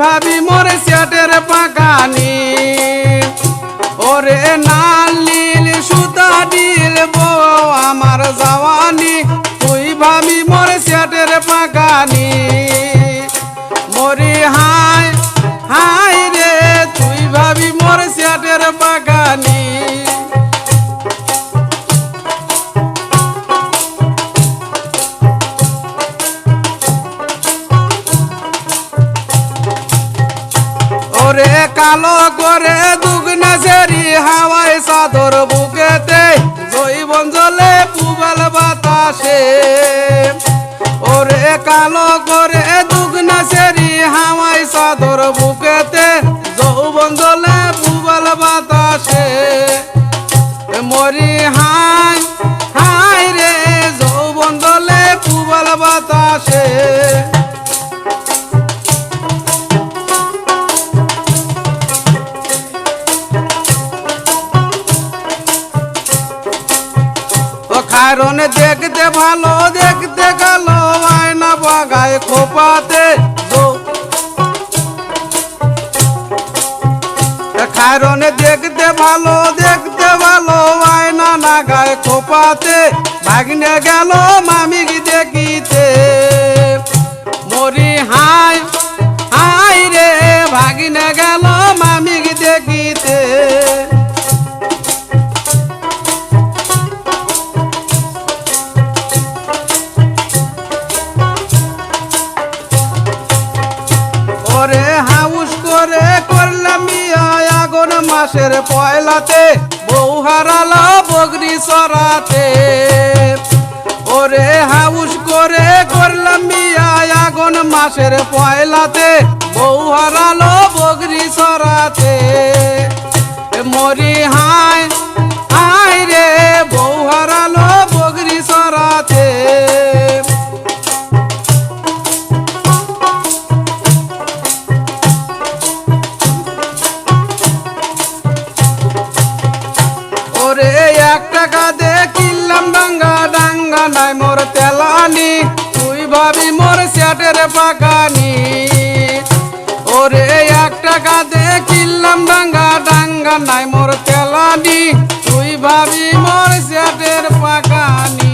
ভাবি মোর সেটের পাকানি ওরে নালিল সুতা দিল বউ আমার জওয়ানি তুই ভাবি মোর সেটের পাকানি মরি হাই হাই রে তুই ভাবি মোর সেটের পাকানি ওরে কালো করে দুগনা সেরি হাওয়ায় চাদর বুকেতে জৈবন জলে পুবাল বাতাসে ওরে কালো করে দুগনা সেরি হাওয়ায় চাদর বুকেতে যৌবন জলে পুবাল বাতাসে মরি হাই হাই রে যৌবন জলে পুবাল বাতাসে কারণ দেখতে ভালো দেখতে গেল আয়না বাগায় খোপাতে কারণ দেখতে ভালো আয়না না গায়ে খোপাতে ভাগনে গেল মামিক দেখিতে মরি হাই হাই রে ভাগনে গেল মামিক দেখিতে ওরে হাউস করে করলাম আগুন মাসের পয়লাতে বউ হারালো বগরি সরাতে ওরে হাউস করে করলাম আগুন মাসের পয়লাতে বউ হারালো বগরি সরাতে মরি হাই হাই রে বউ হারালো বগরি সরাতে ওরে 1 টাকা দে কিনলাম ডাঙ্গা ডাঙ্গা নাই মোর তেলানি তুই ভাবি মোর সেটের পাকানি ওরে 1 টাকা দে কিনলাম ডাঙ্গা ডাঙ্গা নাই মোর তেলানি তুই ভাবি মোর সেটের পাকানি।